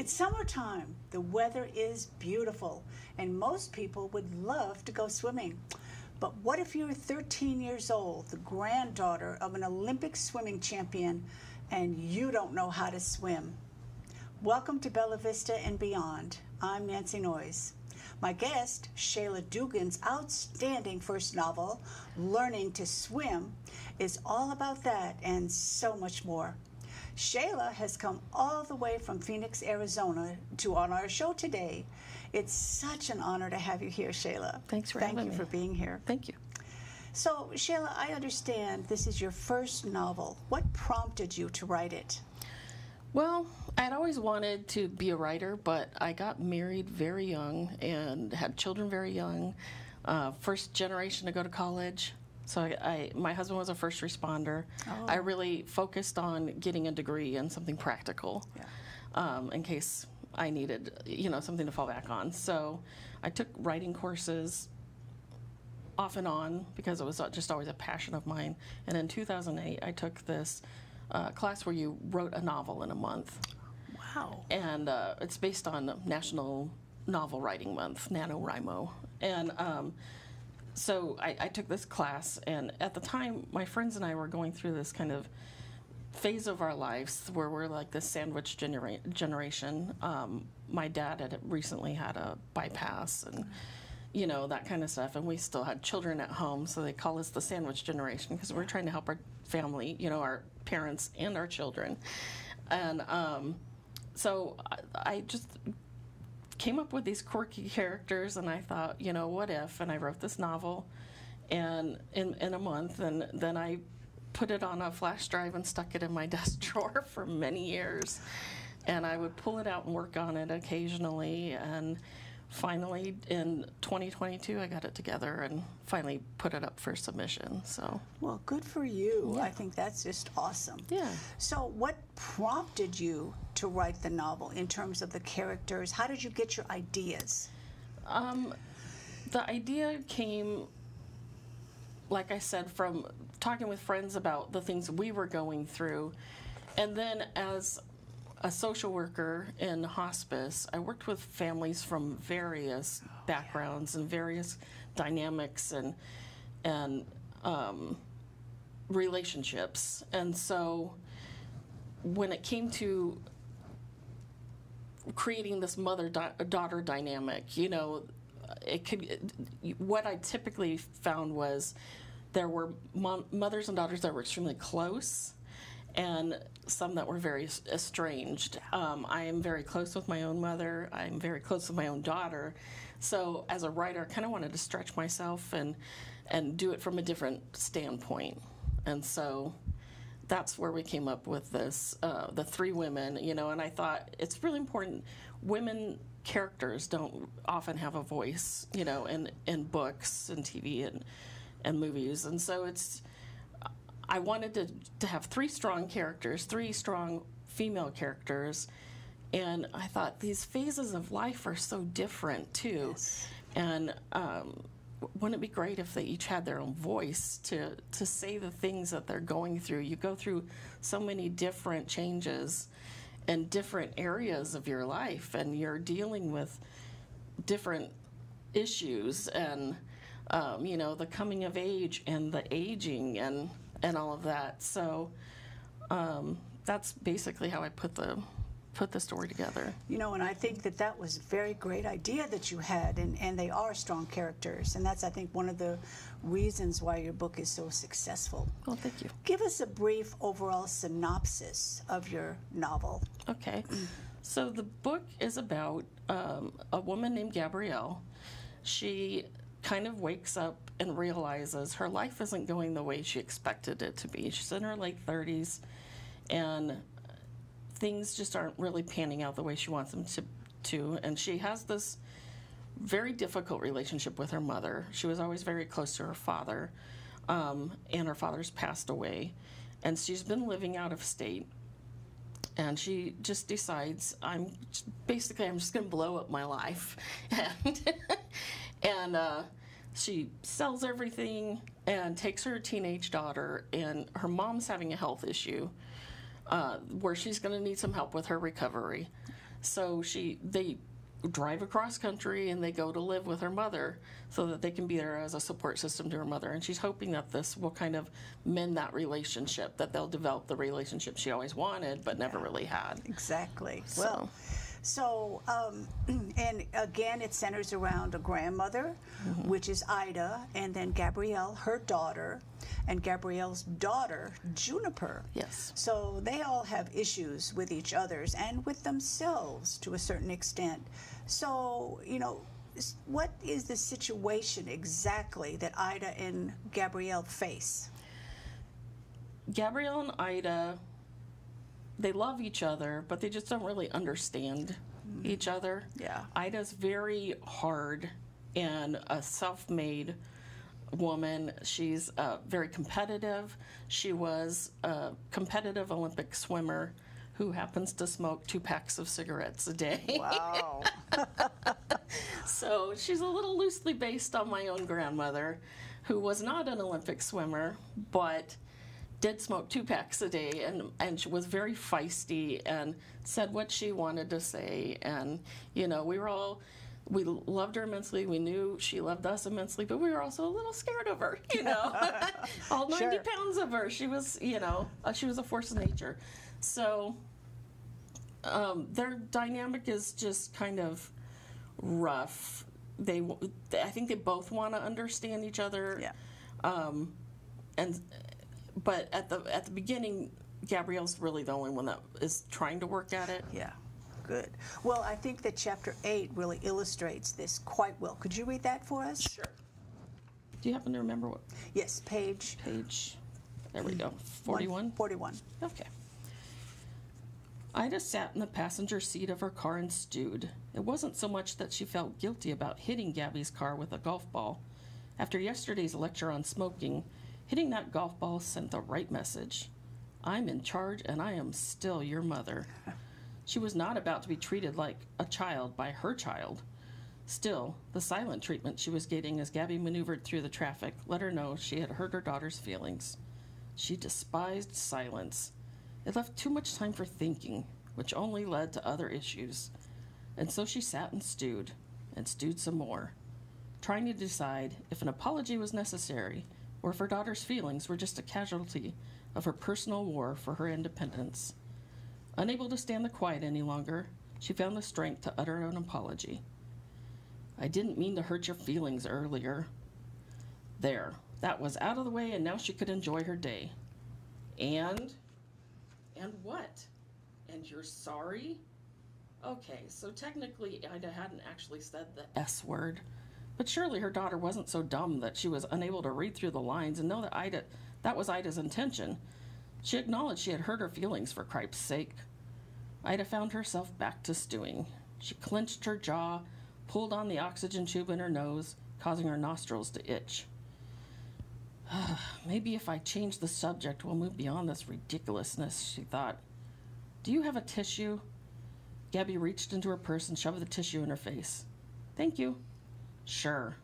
It's summertime. The weather is beautiful, and most people would love to go swimming. But what if you're 13 years old, the granddaughter of an Olympic swimming champion, and you don't know how to swim? Welcome to Bella Vista and Beyond. I'm Nancy Noyes. My guest, Shayla Dugan's outstanding first novel, Learning to Swim, is all about that and so much more. Shayla has come all the way from Phoenix, Arizona to on our show today. It's such an honor to have you here, Shayla. Thanks for having me. Thank you for being here. Thank you. So, Shayla, I understand this is your first novel. What prompted you to write it? Well, I'd always wanted to be a writer, but I got married very young and had children very young. First generation to go to college. So my husband was a first responder. Oh. I really focused on getting a degree and something practical, in case I needed, something to fall back on. So I took writing courses off and on because it was just always a passion of mine. And in 2008, I took this class where you wrote a novel in a month. Wow. And it's based on National Novel Writing Month, NaNoWriMo. And so I took this class, and at the time, my friends and I were going through this kind of phase of our lives where we're like this sandwich generation. My dad had recently had a bypass and, that kind of stuff, and we still had children at home, so they call us the sandwich generation because we're trying to help our family, our parents and our children. And so I just came up with these quirky characters, and I thought, what if? And I wrote this novel, and in a month, and then I put it on a flash drive and stuck it in my desk drawer for many years. And I would pull it out and work on it occasionally, and finally in 2022 I got it together and finally put it up for submission. So, well, good for you. Yeah. I think that's just awesome. Yeah. So what prompted you to write the novel in terms of the characters? How did you get your ideas? The idea came, like I said, from talking with friends about the things we were going through. And then as a social worker in hospice, I worked with families from various backgrounds and various dynamics and relationships. And so when it came to creating this mother-daughter dynamic, what I typically found was there were mothers and daughters that were extremely close, and some that were very estranged. I am very close with my own mother. I'm very close with my own daughter. So as a writer, I kind of wanted to stretch myself and do it from a different standpoint. And so that's where we came up with this, the three women, and I thought it's really important. Women characters don't often have a voice, in books and TV and movies. And so I wanted to have three strong characters, three strong female characters, and I thought these phases of life are so different too. Yes. And wouldn't it be great if they each had their own voice to say the things that they're going through? You go through so many different changes in different areas of your life, and you're dealing with different issues and the coming of age and the aging and all of that. So that's basically how I put the story together. And I think that was a very great idea that you had, and they are strong characters, and that's, I think, one of the reasons why your book is so successful. Well, thank you. Give us a brief overall synopsis of your novel. Okay. So the book is about a woman named Gabrielle. She kind of wakes up and realizes her life isn't going the way she expected it to be. She's in her late 30s, and things just aren't really panning out the way she wants them to. And she has this very difficult relationship with her mother. She was always very close to her father, and her father's passed away. And she's been living out of state. And she just decides, I'm just going to blow up my life. And she sells everything and takes her teenage daughter, and her mom's having a health issue where she's going to need some help with her recovery. So they drive across country and they go to live with her mother so that they can be there as a support system to her mother. And she's hoping that this will kind of mend that relationship, that they'll develop the relationship she always wanted but never really had. Exactly. Well, so, and again, it centers around a grandmother, which is Ida, and then Gabrielle, her daughter, and Gabrielle's daughter, Juniper. Yes. So they all have issues with each other's and with themselves to a certain extent. So, you know, what is the situation exactly that Ida and Gabrielle face? Gabrielle and Ida, they love each other, but they just don't really understand each other. Yeah. Ida's very hard and a self-made woman. She's very competitive. She was a competitive Olympic swimmer who happens to smoke 2 packs of cigarettes a day. Wow. So she's a little loosely based on my own grandmother, who was not an Olympic swimmer, but did smoke 2 packs a day, and she was very feisty and said what she wanted to say. And, you know, we loved her immensely. We knew she loved us immensely, but we were also a little scared of her, you know. All 90 pounds of her. She was, you know, she was a force of nature. So their dynamic is just kind of rough. I think they both want to understand each other. Yeah. But at the beginning, Gabrielle's really the only one that is trying to work at it. Yeah, good. Well, I think that chapter 8 really illustrates this quite well. Could you read that for us? Sure. Do you happen to remember what? Yes, page. There we go. 41? 41. Okay. Ida sat in the passenger seat of her car and stewed. It wasn't so much that she felt guilty about hitting Gabby's car with a golf ball. After yesterday's lecture on smoking, hitting that golf ball sent the right message. I'm in charge, and I am still your mother. She was not about to be treated like a child by her child. Still, the silent treatment she was getting as Gabby maneuvered through the traffic let her know she had hurt her daughter's feelings. She despised silence. It left too much time for thinking, which only led to other issues. And so she sat and stewed some more, trying to decide if an apology was necessary or if her daughter's feelings were just a casualty of her personal war for her independence. Unable to stand the quiet any longer, she found the strength to utter an apology. I didn't mean to hurt your feelings earlier. There, that was out of the way, and now she could enjoy her day. And what? And you're sorry? Okay, so technically Ida hadn't actually said the S word. But surely her daughter wasn't so dumb that she was unable to read through the lines and know that was Ida's intention. She acknowledged she had hurt her feelings for Cripe's sake. Ida found herself back to stewing. She clenched her jaw, pulled on the oxygen tube in her nose, causing her nostrils to itch. Maybe if I change the subject, we'll move beyond this ridiculousness, she thought. Do you have a tissue? Gabby reached into her purse and shoved the tissue in her face. Thank you. Sure.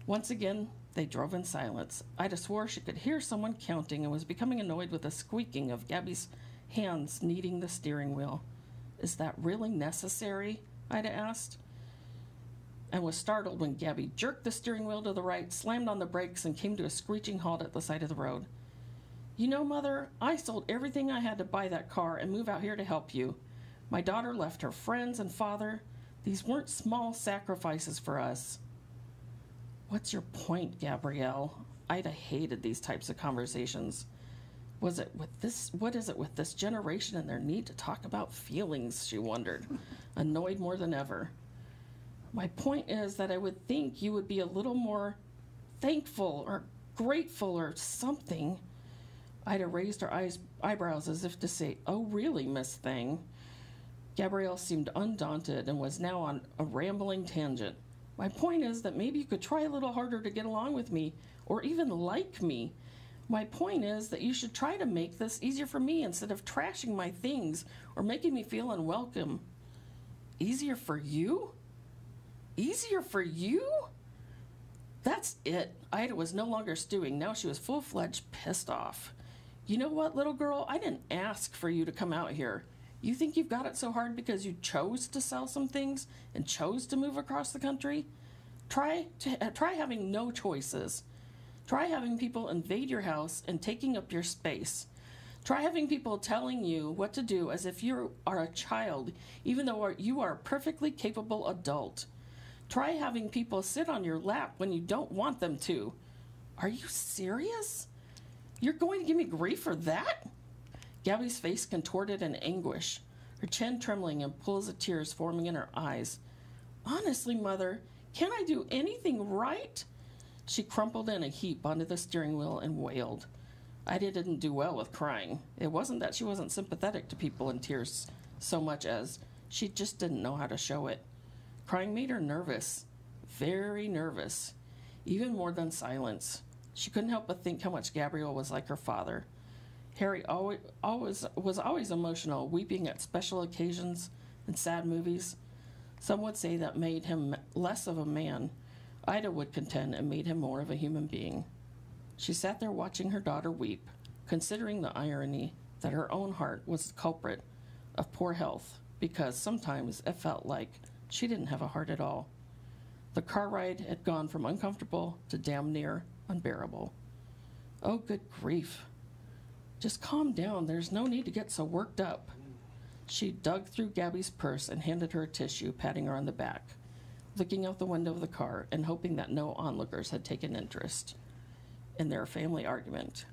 Once again, they drove in silence. Ida swore she could hear someone counting and was becoming annoyed with the squeaking of Gabby's hands kneading the steering wheel. Is that really necessary? Ida asked, and was startled when Gabby jerked the steering wheel to the right, slammed on the brakes, and came to a screeching halt at the side of the road. You know, Mother, I sold everything I had to buy that car and move out here to help you. My daughter left her friends and father. These weren't small sacrifices for us. What's your point, Gabrielle? Ida hated these types of conversations. What is it with this generation and their need to talk about feelings, she wondered, annoyed more than ever. My point is that I would think you would be a little more thankful or grateful or something. Ida raised her eyebrows as if to say, oh, really, Miss Thing? Gabrielle seemed undaunted and was now on a rambling tangent. My point is that maybe you could try a little harder to get along with me, or even like me. My point is that you should try to make this easier for me instead of trashing my things or making me feel unwelcome. Easier for you? Easier for you? That's it. Ida was no longer stewing. Now she was full-fledged pissed off. You know what, little girl? I didn't ask for you to come out here. You think you've got it so hard because you chose to sell some things and chose to move across the country? Try having no choices. Try having people invade your house and taking up your space. Try having people telling you what to do as if you are a child, even though you are a perfectly capable adult. Try having people sit on your lap when you don't want them to. Are you serious? You're going to give me grief for that? Gabby's face contorted in anguish, her chin trembling and pools of tears forming in her eyes. Honestly, Mother, can't I do anything right? She crumpled in a heap onto the steering wheel and wailed. Ida didn't do well with crying. It wasn't that she wasn't sympathetic to people in tears so much as she just didn't know how to show it. Crying made her nervous, very nervous, even more than silence. She couldn't help but think how much Gabriel was like her father. Harry was always emotional, weeping at special occasions and sad movies. Some would say that made him less of a man. Ida would contend it made him more of a human being. She sat there watching her daughter weep, considering the irony that her own heart was the culprit of poor health, because sometimes it felt like she didn't have a heart at all. The car ride had gone from uncomfortable to damn near unbearable. Oh, good grief. Just calm down. There's no need to get so worked up. She dug through Gabby's purse and handed her a tissue, patting her on the back, looking out the window of the car and hoping that no onlookers had taken interest in their family argument.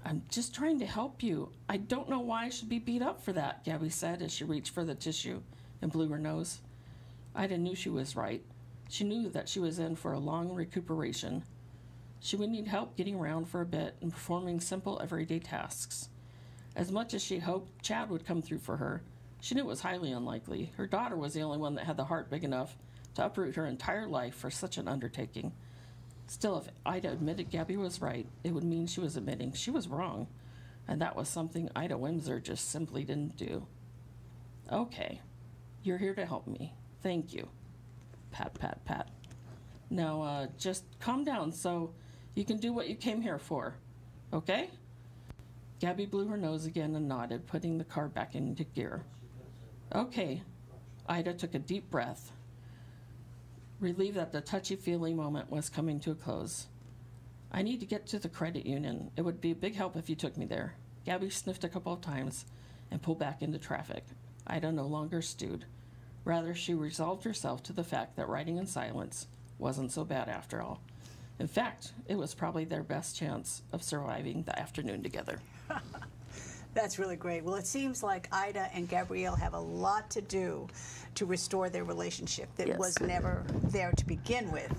I'm just trying to help you. I don't know why I should be beat up for that, Gabby said as she reached for the tissue and blew her nose. Ida knew she was right. She knew that she was in for a long recuperation. She would need help getting around for a bit and performing simple everyday tasks. As much as she hoped Chad would come through for her, she knew it was highly unlikely. Her daughter was the only one that had the heart big enough to uproot her entire life for such an undertaking. Still, if Ida admitted Gabby was right, it would mean she was admitting she was wrong, and that was something Ida Windsor just simply didn't do. Okay, you're here to help me. Thank you. Pat, pat, pat. Now, just calm down so you can do what you came here for, okay? Gabby blew her nose again and nodded, putting the car back into gear. Okay. Ida took a deep breath, relieved that the touchy-feely moment was coming to a close. I need to get to the credit union. It would be a big help if you took me there. Gabby sniffed a couple of times and pulled back into traffic. Ida no longer stewed. Rather, she resolved herself to the fact that riding in silence wasn't so bad after all. In fact, it was probably their best chance of surviving the afternoon together. That's really great. Well, it seems like Ida and Gabrielle have a lot to do to restore their relationship that was never there to begin with.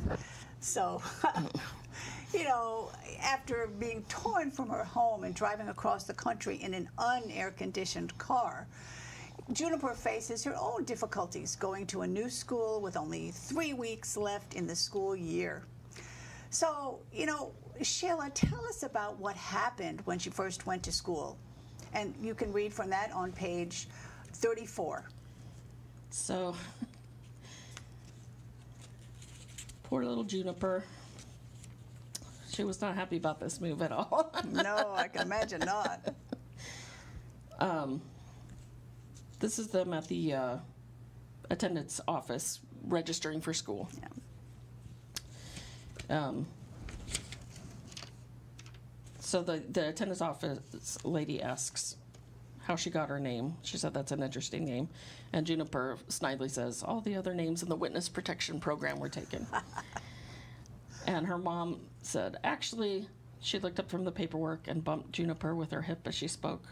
So, you know, after being torn from her home and driving across the country in an unair-conditioned car, Juniper faces her own difficulties going to a new school with only 3 weeks left in the school year. So, you know, Shayla, tell us about what happened when she first went to school. And you can read from that on page 34. So, poor little Juniper. She was not happy about this move at all. No, I can imagine not. This is them at the attendance office registering for school. Yeah. So the attendance office lady asks how she got her name. She said that's an interesting name. And Juniper snidely says, all the other names in the witness protection program were taken. And her mom said, actually, she looked up from the paperwork and bumped Juniper with her hip as she spoke.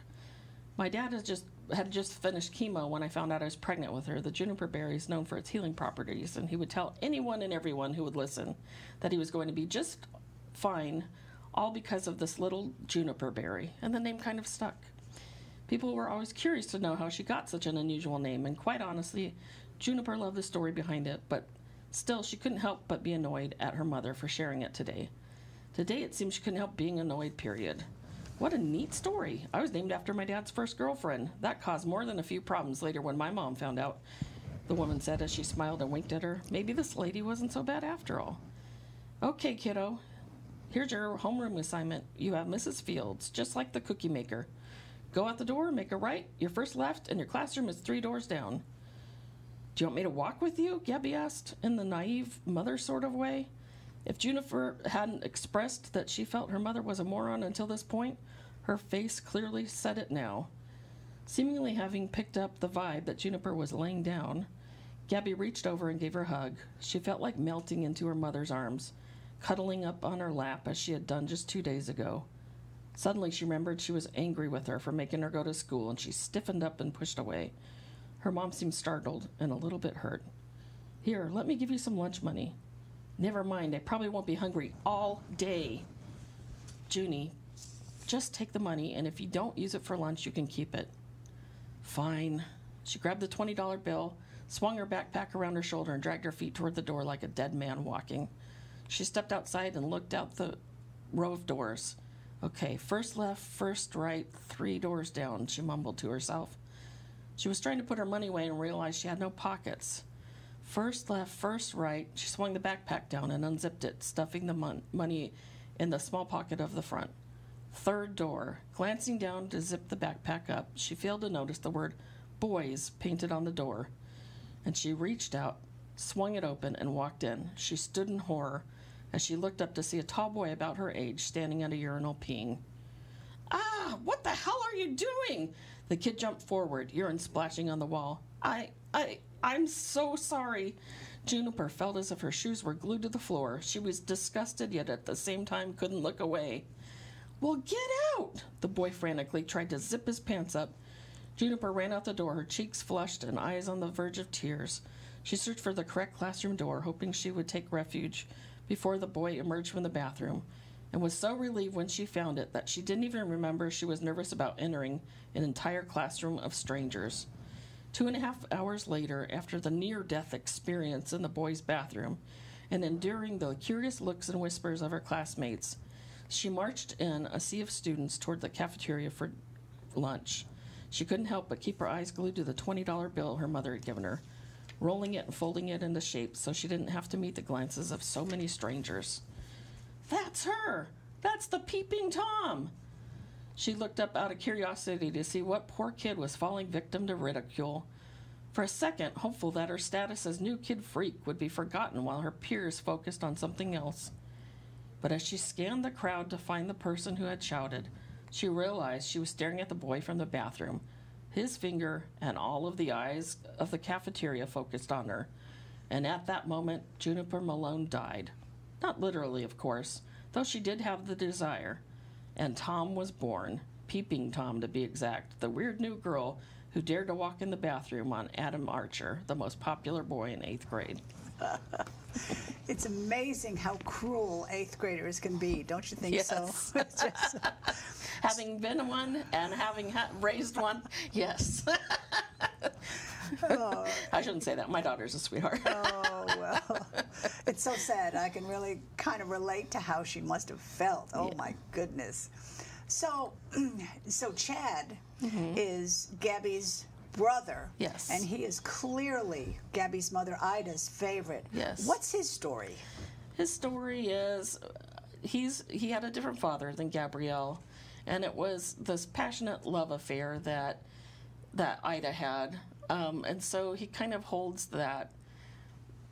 My dad had just finished chemo when I found out I was pregnant with her. The juniper berry is known for its healing properties, and he would tell anyone and everyone who would listen that he was going to be just fine, all because of this little juniper berry, and the name kind of stuck. People were always curious to know how she got such an unusual name, and quite honestly, Juniper loved the story behind it, but still she couldn't help but be annoyed at her mother for sharing it today. Today it seemed she couldn't help being annoyed, period. What a neat story. I was named after my dad's first girlfriend. That caused more than a few problems later when my mom found out, the woman said as she smiled and winked at her. Maybe this lady wasn't so bad after all. Okay, kiddo. Here's your homeroom assignment. You have Mrs. Fields, just like the cookie maker. Go out the door, make a right, your first left, and your classroom is 3 doors down. Do you want me to walk with you? Gabby asked, in the naive mother sort of way. If Juniper hadn't expressed that she felt her mother was a moron until this point, her face clearly said it now. Seemingly having picked up the vibe that Juniper was laying down, Gabby reached over and gave her a hug. She felt like melting into her mother's arms, cuddling up on her lap as she had done just 2 days ago. Suddenly she remembered she was angry with her for making her go to school, and she stiffened up and pushed away. Her mom seemed startled and a little bit hurt. Here, let me give you some lunch money. Never mind, I probably won't be hungry all day. Junie, just take the money, and if you don't use it for lunch, you can keep it. Fine. She grabbed the $20 bill, swung her backpack around her shoulder, and dragged her feet toward the door like a dead man walking. She stepped outside and looked out the row of doors. Okay, first left, first right, 3 doors down, she mumbled to herself. She was trying to put her money away and realized she had no pockets. First left, first right, she swung the backpack down and unzipped it, stuffing the money in the small pocket of the front. 3rd door. Glancing down to zip the backpack up, she failed to notice the word boys painted on the door. And she reached out, swung it open, and walked in. She stood in horror as she looked up to see a tall boy about her age standing at a urinal peeing. Ah, what the hell are you doing? The kid jumped forward, urine splashing on the wall. I'm so sorry. Juniper felt as if her shoes were glued to the floor. She was disgusted, yet at the same time couldn't look away. Well, get out! The boy frantically tried to zip his pants up. Juniper ran out the door, her cheeks flushed and eyes on the verge of tears. She searched for the correct classroom door, hoping she would take refuge before the boy emerged from the bathroom, and was so relieved when she found it that she didn't even remember she was nervous about entering an entire classroom of strangers. 2.5 hours later, after the near-death experience in the boys' bathroom, and enduring the curious looks and whispers of her classmates, she marched in a sea of students toward the cafeteria for lunch. She couldn't help but keep her eyes glued to the $20 bill her mother had given her, rolling it and folding it into shape so she didn't have to meet the glances of so many strangers. That's her! That's the peeping Tom! She looked up out of curiosity to see what poor kid was falling victim to ridicule. For a second, hopeful that her status as new kid freak would be forgotten while her peers focused on something else. But as she scanned the crowd to find the person who had shouted, she realized she was staring at the boy from the bathroom, his finger and all of the eyes of the cafeteria focused on her. And at that moment, Juniper Malone died. Not literally, of course, though she did have the desire. And Tom was born, Peeping Tom to be exact, the weird new girl who dared to walk in the bathroom on Adam Archer, the most popular boy in 8th grade. It's amazing how cruel 8th graders can be, don't you think so? Yes. Having been one and having raised one, yes. Oh. I shouldn't say that. My daughter's a sweetheart. Oh, well, it's so sad. I can really kind of relate to how she must have felt. Oh, yeah. My goodness. So Chad is Gabby's brother. Yes. And he is clearly Gabby's mother Ida's favorite. Yes. What's his story? His story is he had a different father than Gabrielle, and it was this passionate love affair that Ida had. And so he kind of holds that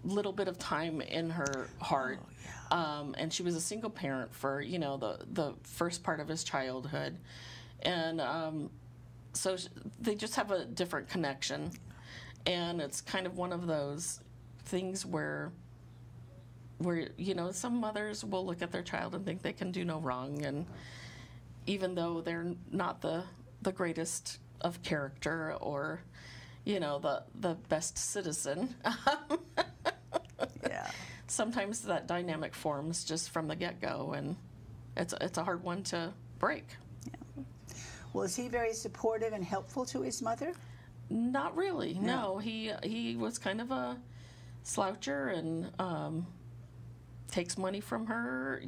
little bit of time in her heart. Oh, yeah. And she was a single parent for, the first part of his childhood. And so they just have a different connection. And it's kind of one of those things where some mothers will look at their child and think they can do no wrong. And even though they're not the greatest of character or the best citizen. Yeah. Sometimes that dynamic forms just from the get-go, and it's a hard one to break. Yeah. Well, is he very supportive and helpful to his mother? Not really. No. He was kind of a sloucher and takes money from her,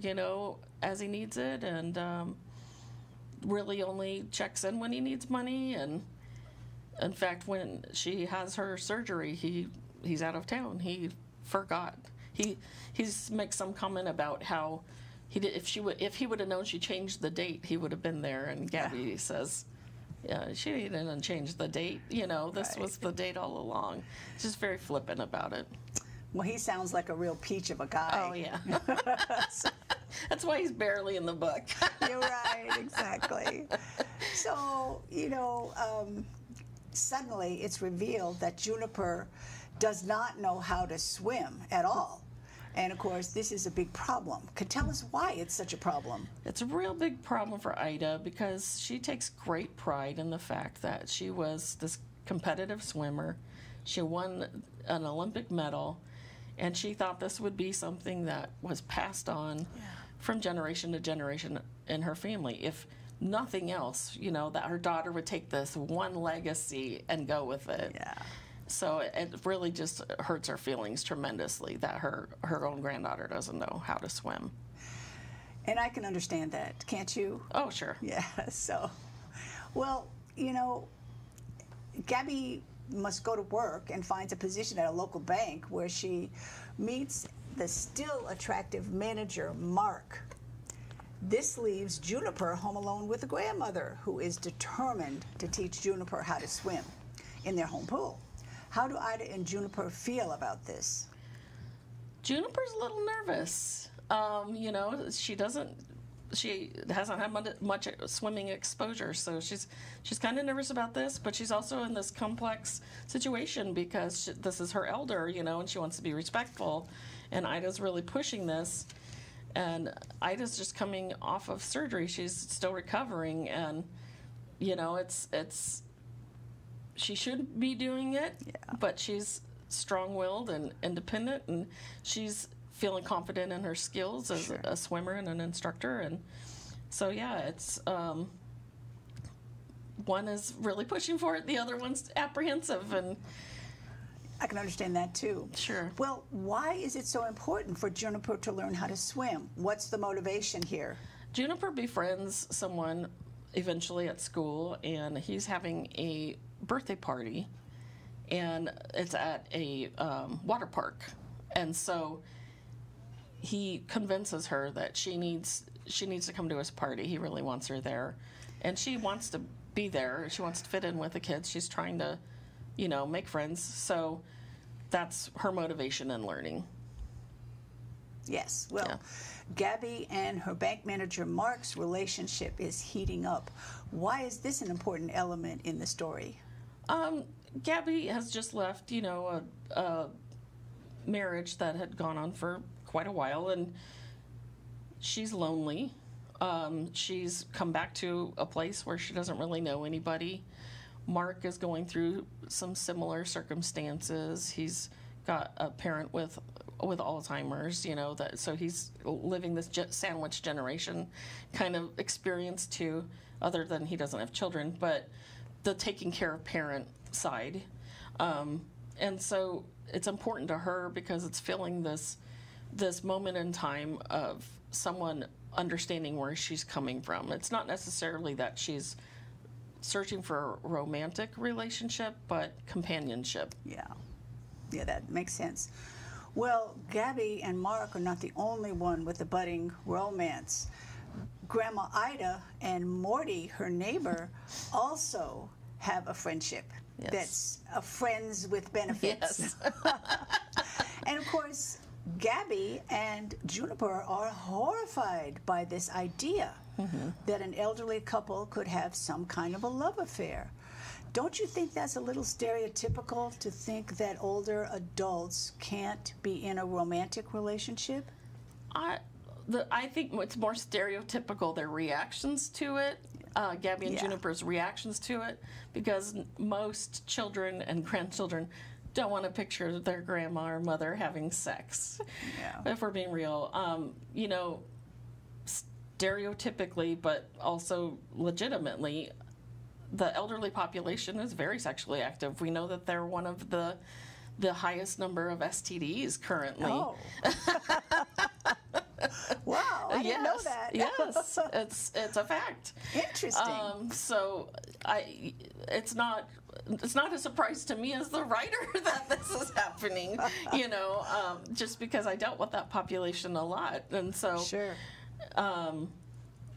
as he needs it, and really only checks in when he needs money. And in fact, when she has her surgery, he's out of town. He forgot. He makes some comment about how if he would have known she changed the date, he would have been there. And Gabby says, Yeah, she didn't change the date. You know, this was the date all along. Just very flippant about it. Well, he sounds like a real peach of a guy. Oh, yeah. That's why he's barely in the book. You're right, exactly. So, you know, suddenly it's revealed that Juniper does not know how to swim at all. And of course, this is a big problem. Could tell us why it's such a problem? It's a real big problem for Ida because she takes great pride in the fact that she was this competitive swimmer. She won an Olympic medal, and she thought this would be something that was passed on from generation to generation in her family. If nothing else, you know, that her daughter would take this one legacy and go with it. Yeah. So it really just hurts her feelings tremendously that her own granddaughter doesn't know how to swim. And I can understand that, can't you? Oh, sure. Yeah, so, well, you know, Gabby must go to work and finds a position at a local bank where she meets the still attractive manager, Mark. This leaves Juniper home alone with a grandmother who is determined to teach Juniper how to swim in their home pool. How do Ida and Juniper feel about this? Juniper's a little nervous. You know, she hasn't had much swimming exposure, so she's kind of nervous about this, but she's also in this complex situation because this is her elder, you know, and she wants to be respectful, and Ida's really pushing this, and Ida's just coming off of surgery. She's still recovering, and, you know, it's she should be doing it, but she's strong-willed and independent, and she's feeling confident in her skills as a swimmer and an instructor. And so, yeah, it's one is really pushing for it, the other one's apprehensive. And I can understand that, too. Sure. Well, why is it so important for Juniper to learn how to swim? What's the motivation here? Juniper befriends someone eventually at school, and he's having a birthday party, and it's at a water park, and so he convinces her that she needs to come to his party. He really wants her there, and she wants to be there. She wants to fit in with the kids. She's trying to, you know, make friends. So that's her motivation in learning. Yes. Well, Gabby and her bank manager Mark's relationship is heating up. Why is this an important element in the story? Gabby has just left, you know, a marriage that had gone on for quite a while, and she's lonely. She's come back to a place where she doesn't really know anybody. Mark is going through some similar circumstances. He's got a parent with Alzheimer's, you know, so he's living this sandwich generation kind of experience too, other than he doesn't have children, but the taking care of parent side. And so it's important to her because it's filling this moment in time of someone understanding where she's coming from. It's not necessarily that she's searching for a romantic relationship, but companionship. Yeah, that makes sense. Well, Gabby and Mark are not the only one with a budding romance. Grandma Ida and Morty, her neighbor, also have a friendship that's a friends with benefits. Yes. And of course, Gabby and Juniper are horrified by this idea that an elderly couple could have some kind of a love affair. Don't you think that's a little stereotypical to think that older adults can't be in a romantic relationship? I think it's more stereotypical, their reactions to it, Gabby and Juniper's reactions to it, because most children and grandchildren don't want to picture their grandma or mother having sex, if we're being real. You know, stereotypically, but also legitimately, the elderly population is very sexually active. We know that they're one of the highest number of STDs currently. Oh. Wow, I didn't know that. Yes, it's a fact. Interesting. So it's not a surprise to me as the writer that this is happening, you know, just because I dealt with that population a lot. And so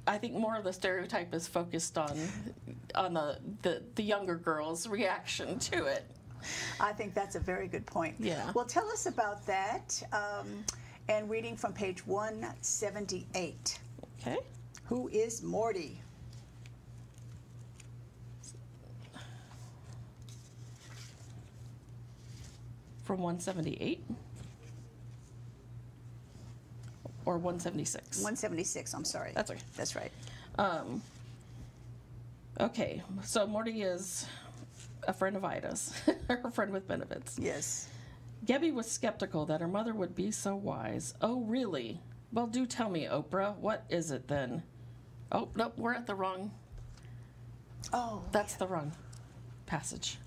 I think more of the stereotype is focused on the younger girl's reaction to it. I think that's a very good point. Yeah. Well, tell us about that. And reading from page 178. Okay. Who is Morty? From 178? Or 176? 176, I'm sorry. That's okay. That's right. Okay, so Morty is a friend of Ida's, her friend with benefits. Yes. Gabby was skeptical that her mother would be so wise. Oh, really? Well, do tell me, Oprah, what is it then? Oh, nope, we're at the wrong. Oh. That's the wrong passage.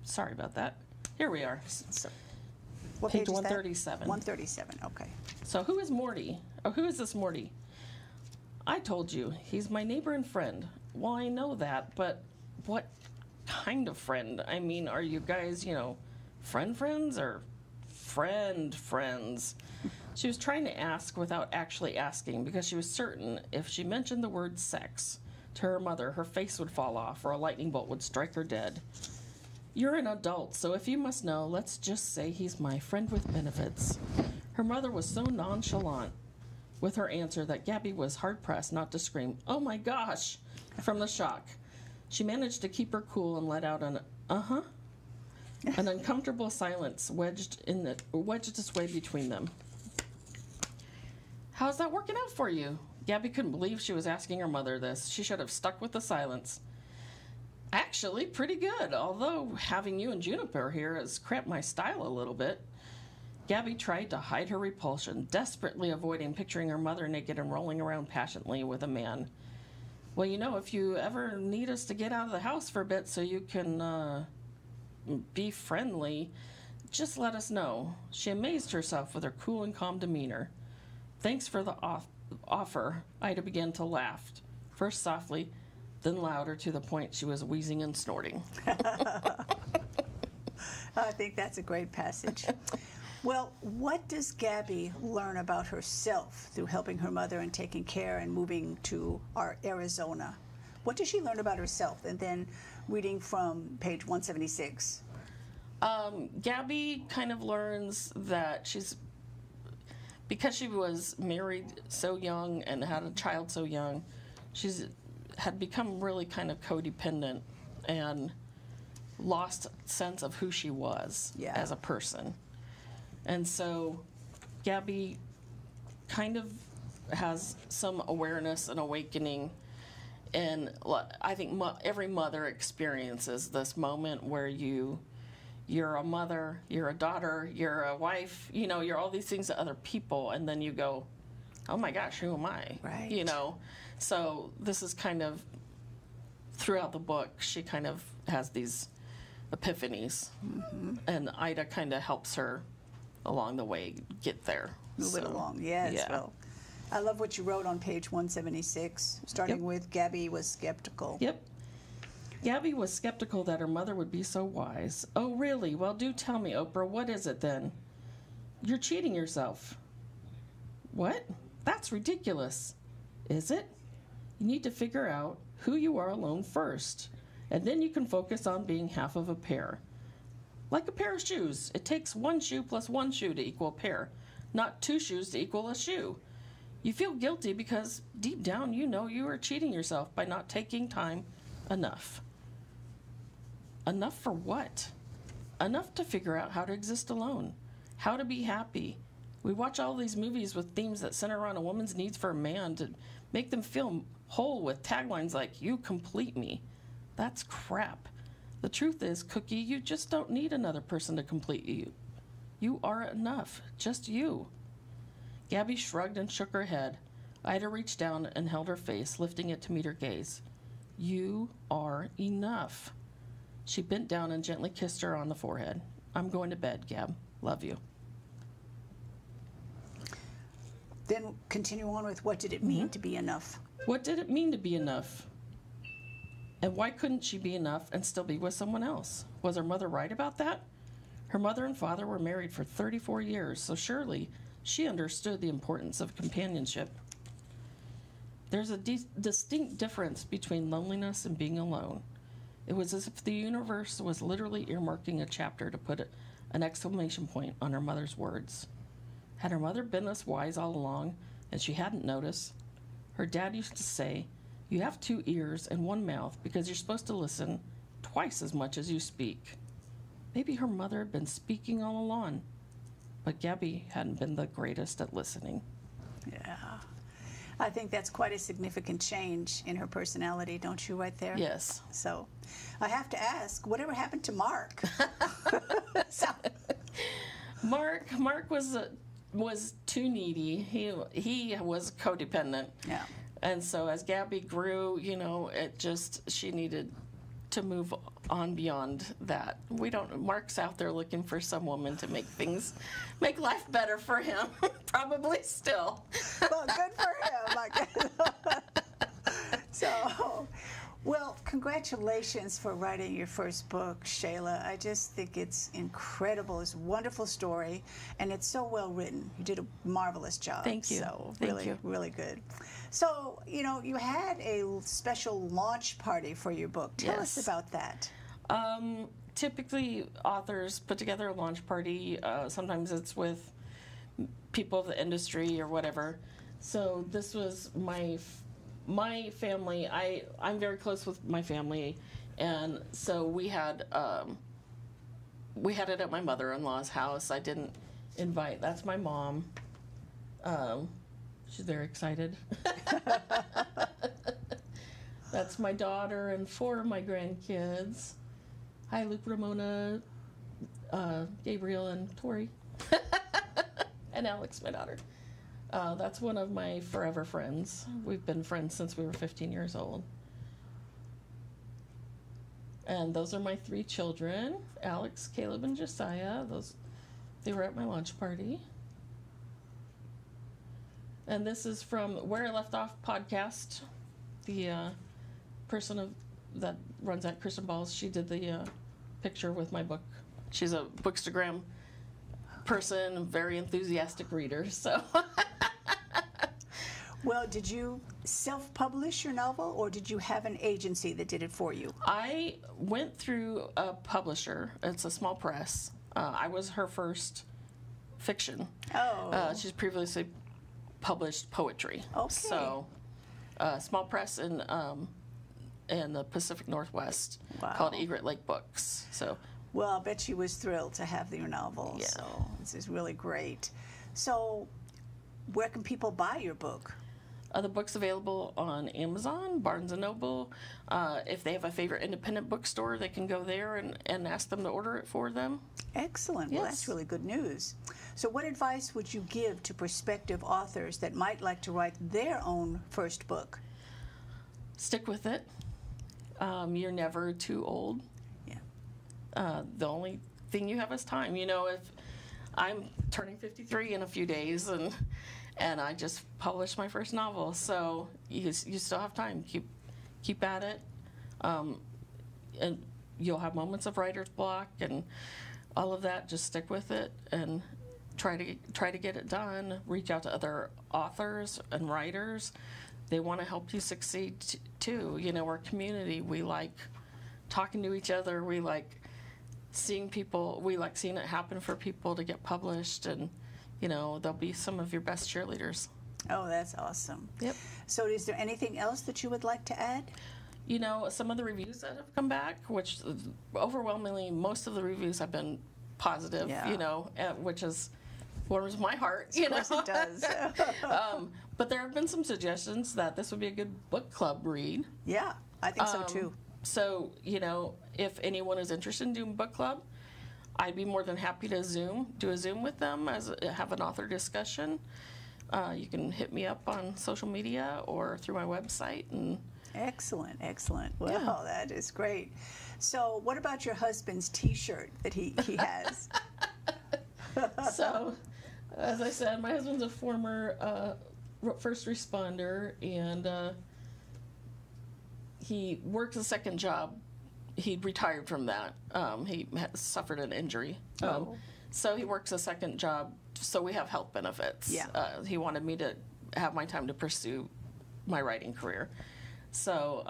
Sorry about that. Here we are. So, what Page page is that? 137. 137, okay. So who is Morty? Oh, who is this Morty? I told you, he's my neighbor and friend. Well, I know that, but what kind of friend? I mean, are you guys, friends or friends? She was trying to ask without actually asking because she was certain if she mentioned the word sex to her mother, her face would fall off or a lightning bolt would strike her dead. You're an adult, so if you must know, let's just say he's my friend with benefits. Her mother was so nonchalant with her answer that Gabby was hard-pressed not to scream, "Oh my gosh," from the shock. She managed to keep her cool and let out an uh-huh. An uncomfortable silence wedged its way between them. How's that working out for you? Gabby couldn't believe she was asking her mother this. She should have stuck with the silence. Actually, pretty good, although having you and Juniper here has cramped my style a little bit. Gabby tried to hide her repulsion, desperately avoiding picturing her mother naked and rolling around passionately with a man. Well, if you ever need us to get out of the house for a bit so you can be friendly, just let us know. She amazed herself with her cool and calm demeanor. Thanks for the offer. Ida began to laugh, first softly, then louder to the point she was wheezing and snorting. I think that's a great passage. Well, what does Gabby learn about herself through helping her mother and taking care and moving to Arizona? What does she learn about herself? And then reading from page 176. Gabby kind of learns that because she was married so young and had a child so young, had become really kind of codependent and lost sense of who she was as a person. And so Gabby kind of has some awareness and awakening, and I think every mother experiences this moment where you're a mother, you're a daughter, you're a wife, you're all these things to other people, and then you go, oh my gosh, who am I? Right. So this is kind of, throughout the book, she kind of has these epiphanies, and Ida kind of helps her along the way get there. Move it along, yes. Yeah. Well, I love what you wrote on page 176, starting with Gabby was skeptical. Yep. Gabby was skeptical that her mother would be so wise. Oh, really? Well, do tell me, Oprah, what is it then? You're cheating yourself. What? That's ridiculous. Is it? You need to figure out who you are alone first, and then you can focus on being half of a pair. Like a pair of shoes. It takes one shoe plus one shoe to equal a pair, not two shoes to equal a shoe. You feel guilty because deep down you know you are cheating yourself by not taking time enough. Enough for what? Enough to figure out how to exist alone, how to be happy. We watch all these movies with themes that center around a woman's needs for a man to make them feel whole with taglines like, you complete me. That's crap. The truth is, Cookie, you just don't need another person to complete you. You are enough, just you. Gabby shrugged and shook her head. Ida reached down and held her face, lifting it to meet her gaze. You are enough. She bent down and gently kissed her on the forehead. I'm going to bed, Gab. Love you. Then continue on with what did it mean to be enough? What did it mean to be enough? And why couldn't she be enough and still be with someone else? Was her mother right about that? Her mother and father were married for 34 years, so surely she understood the importance of companionship. There's a distinct difference between loneliness and being alone. It was as if the universe was literally earmarking a chapter to put an exclamation point on her mother's words. Had her mother been this wise all along, and she hadn't noticed? Her dad used to say, "You have 2 ears and 1 mouth because you're supposed to listen twice as much as you speak." Maybe her mother had been speaking all along, but Gabby hadn't been the greatest at listening. Yeah. I think that's quite a significant change in her personality, don't you, right there? Yes. So I have to ask, whatever happened to Mark? Mark was too needy. He was codependent. Yeah. And so as Gabby grew, she needed to move on beyond that. Mark's out there looking for some woman to make life better for him. Probably still. Well, good for him, I guess. So, well, congratulations for writing your first book, Shayla. I just think it's incredible. It's a wonderful story, and it's so well written. You did a marvelous job. Thank you. So, Thank really, you. really good. So, you had a special launch party for your book. Tell us about that. Typically, authors put together a launch party. Sometimes it's with people of the industry or whatever. So this was my family. I'm very close with my family, and so we had it at my mother-in-law's house. I didn't invite. That's my mom. She's very excited. That's my daughter and 4 of my grandkids. Hi, Luke, Ramona, Gabriel, and Tori. And Alex, my daughter. That's one of my forever friends. We've been friends since we were 15 years old. And those are my 3 children, Alex, Caleb, and Josiah. They were at my launch party. And this is from Where I Left Off podcast. The person that runs at Kristen Balls, she did the picture with my book. She's a Bookstagram person, a very enthusiastic reader, so. Well, did you self-publish your novel, or did you have an agency that did it for you? I went through a publisher. It's a small press. I was her first fiction. Oh. She's previously published poetry. Okay. So, small press in the Pacific Northwest. Wow. Called Egret Lake Books. So. Well, I bet she was thrilled to have your novel. Yeah. So this is really great. So where can people buy your book? The book's available on Amazon, Barnes & Noble. If they have a favorite independent bookstore, they can go there and ask them to order it for them. Excellent. Yes. Well, that's really good news. So what advice would you give to prospective authors that might like to write their own first book? Stick with it. You're never too old. Yeah. The only thing you have is time. If I'm turning 53 in a few days, and I just published my first novel, so you still have time. Keep at it, and you'll have moments of writer's block and all of that. Just stick with it and try to get it done. Reach out to other authors and writers. They want to help you succeed too. We're a community. We like talking to each other. We like seeing people. We like seeing it happen for people to get published, and they'll be some of your best cheerleaders. Oh, that's awesome. Yep. So is there anything else that you would like to add? Some of the reviews that have come back, which overwhelmingly most of the reviews have been positive. Yeah. Which warms my heart. Of course it does. But there have been some suggestions that this would be a good book club read. Yeah, I think so too. So, if anyone is interested in doing book club, I'd be more than happy to do a Zoom with them, have an author discussion. You can hit me up on social media or through my website. Excellent. Well, that is great. So what about your husband's T-shirt that he has? So, as I said, my husband's a former first responder, and he works a second job. He retired from that. He suffered an injury. So he works a second job, so we have health benefits. Yeah. He wanted me to have my time to pursue my writing career. So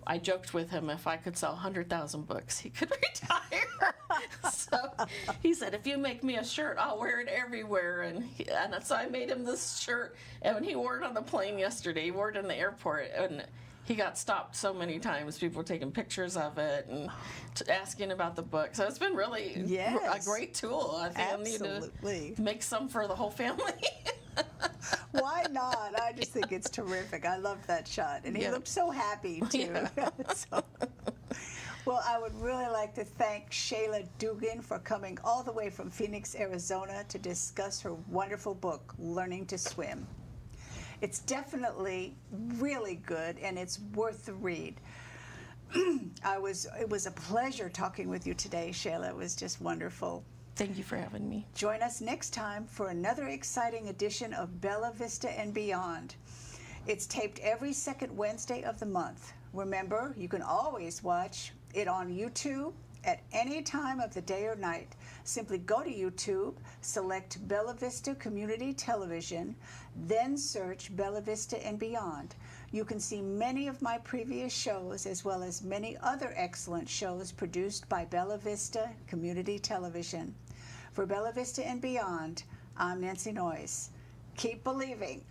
I joked with him, if I could sell 100,000 books, he could retire. So he said, if you make me a shirt, I'll wear it everywhere. And so I made him this shirt, and when he wore it on the plane yesterday, he wore it in the airport, and he got stopped so many times. People were taking pictures of it and asking about the book. So it's been really a great tool. I think I need to make some for the whole family. Why not? I just think it's terrific. I love that shot. And he looked so happy, too. Well, I would really like to thank Shayla Dugan for coming all the way from Phoenix, Arizona to discuss her wonderful book, Learning to Swim. It's definitely really good, and it's worth the read. It was a pleasure talking with you today, Shayla. It was just wonderful. Thank you for having me. Join us next time for another exciting edition of Bella Vista and Beyond. It's taped every second Wednesday of the month. Remember, you can always watch it on YouTube at any time of the day or night. Simply go to YouTube, select Bella Vista Community Television, then search Bella Vista and Beyond. You can see many of my previous shows as well as many other excellent shows produced by Bella Vista Community Television. For Bella Vista and Beyond, I'm Nancy Noyes. Keep believing.